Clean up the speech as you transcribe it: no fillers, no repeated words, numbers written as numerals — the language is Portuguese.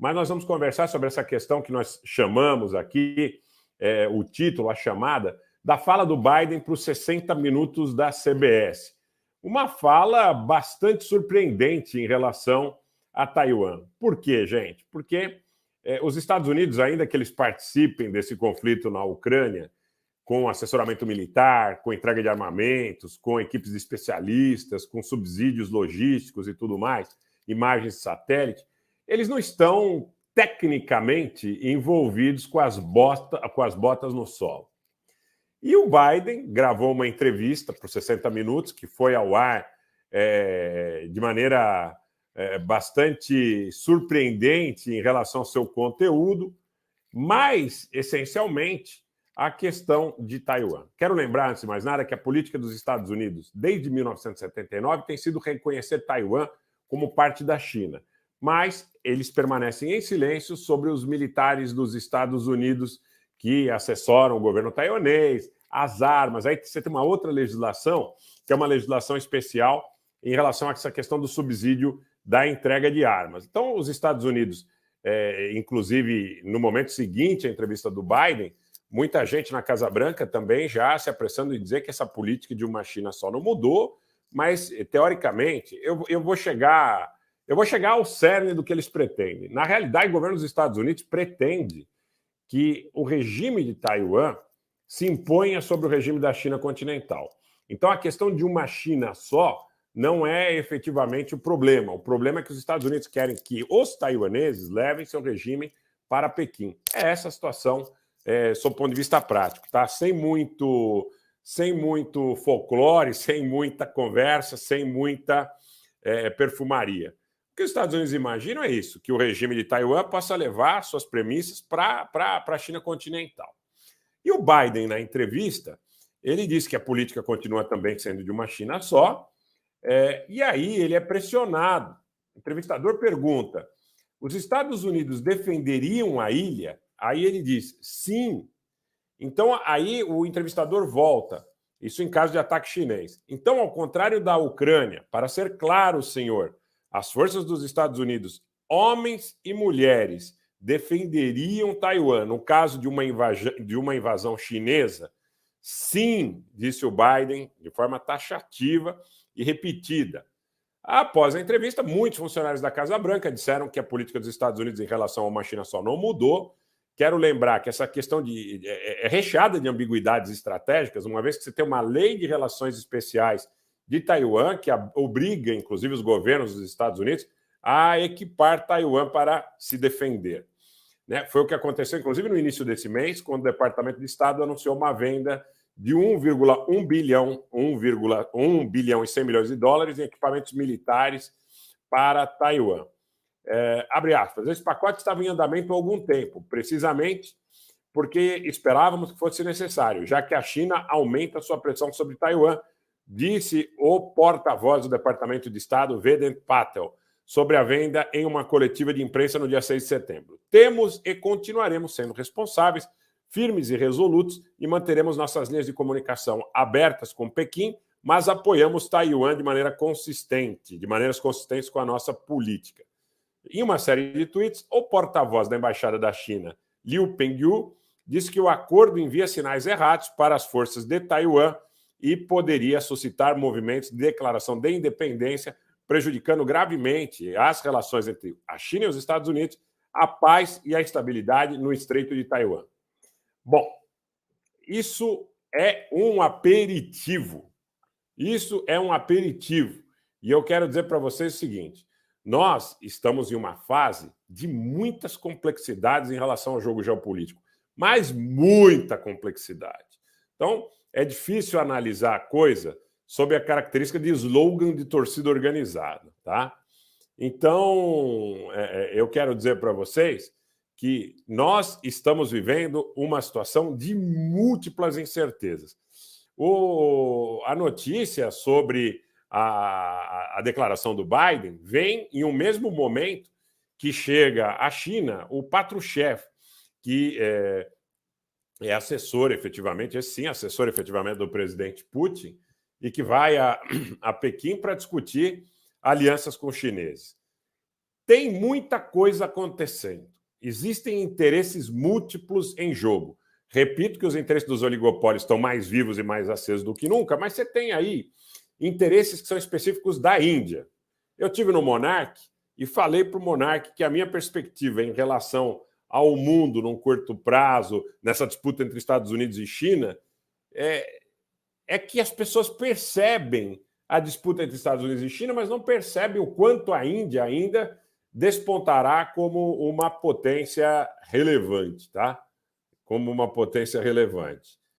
mas nós vamos conversar sobre essa questão que nós chamamos aqui, o título, a chamada, da fala do Biden para os 60 minutos da CBS. Uma fala bastante surpreendente em relação a Taiwan. Por quê, gente? Porque os Estados Unidos, ainda que eles participem desse conflito na Ucrânia, com assessoramento militar, com entrega de armamentos, com equipes de especialistas, com subsídios logísticos e tudo mais, imagens de satélite, eles não estão tecnicamente envolvidos com as botas no solo. E o Biden gravou uma entrevista por 60 minutos, que foi ao ar de maneira bastante surpreendente em relação ao seu conteúdo, mas, essencialmente, a questão de Taiwan. Quero lembrar, antes de mais nada, que a política dos Estados Unidos, desde 1979, tem sido reconhecer Taiwan como parte da China, mas eles permanecem em silêncio sobre os militares dos Estados Unidos que assessoram o governo taiwanês, as armas. Aí você tem uma outra legislação, que é uma legislação especial em relação a essa questão do subsídio da entrega de armas. Então, os Estados Unidos, inclusive no momento seguinte à entrevista do Biden, muita gente na Casa Branca também já se apressando em dizer que essa política de uma China só não mudou, mas, teoricamente, eu vou chegar ao cerne do que eles pretendem. Na realidade, o governo dos Estados Unidos pretende que o regime de Taiwan se imponha sobre o regime da China continental. Então, a questão de uma China só não é efetivamente o problema. O problema é que os Estados Unidos querem que os taiwaneses levem seu regime para Pequim. É essa a situação, sob o ponto de vista prático, tá? Sem muito folclore, sem muita conversa, sem muita perfumaria. O que os Estados Unidos imaginam é isso, que o regime de Taiwan possa levar suas premissas para a China continental. E o Biden, na entrevista, ele disse que a política continua também sendo de uma China só, e aí ele é pressionado. O entrevistador pergunta, os Estados Unidos defenderiam a ilha? Aí ele diz, sim. Então, aí o entrevistador volta, isso em caso de ataque chinês. Então, ao contrário da Ucrânia, para ser claro, senhor, as forças dos Estados Unidos, homens e mulheres, defenderiam Taiwan no caso de uma invasão chinesa? Sim, disse o Biden, de forma taxativa e repetida. Após a entrevista, muitos funcionários da Casa Branca disseram que a política dos Estados Unidos em relação a uma China só não mudou. Quero lembrar que essa questão é recheada de ambiguidades estratégicas, uma vez que você tem uma lei de relações especiais de Taiwan, que obriga, inclusive, os governos dos Estados Unidos a equipar Taiwan para se defender. Né? Foi o que aconteceu, inclusive, no início desse mês, quando o Departamento de Estado anunciou uma venda de 1,1 bilhão e 100 milhões de dólares em equipamentos militares para Taiwan. Abre aspas, esse pacote estava em andamento há algum tempo, precisamente porque esperávamos que fosse necessário, já que a China aumenta sua pressão sobre Taiwan, disse o porta-voz do Departamento de Estado, Vedant Patel, sobre a venda em uma coletiva de imprensa no dia 6 de setembro. Temos e continuaremos sendo responsáveis, firmes e resolutos, e manteremos nossas linhas de comunicação abertas com Pequim, mas apoiamos Taiwan de maneiras consistentes com a nossa política. Em uma série de tweets, o porta-voz da Embaixada da China, Liu Pengyu, disse que o acordo envia sinais errados para as forças de Taiwan e poderia suscitar movimentos de declaração de independência, prejudicando gravemente as relações entre a China e os Estados Unidos, a paz e a estabilidade no Estreito de Taiwan. Bom, isso é um aperitivo. Isso é um aperitivo. E eu quero dizer para vocês o seguinte, nós estamos em uma fase de muitas complexidades em relação ao jogo geopolítico, mas muita complexidade. Então, é difícil analisar a coisa sob a característica de slogan de torcida organizada, tá? Então, eu quero dizer para vocês que nós estamos vivendo uma situação de múltiplas incertezas. A notícia sobre a declaração do Biden vem em um mesmo momento que chega à China o Patrushev, que é assessor, efetivamente, assessor efetivamente do presidente Putin, e que vai a Pequim para discutir alianças com os chineses. tem muita coisa acontecendo. Existem interesses múltiplos em jogo. Repito que os interesses dos oligopólios estão mais vivos e mais acesos do que nunca, mas você tem aí interesses que são específicos da Índia. Eu tive no Monark e falei para o Monark que a minha perspectiva em relação ao mundo num curto prazo, nessa disputa entre Estados Unidos e China, é que as pessoas percebem a disputa entre Estados Unidos e China, mas não percebem o quanto a Índia ainda despontará como uma potência relevante, tá? Como uma potência relevante.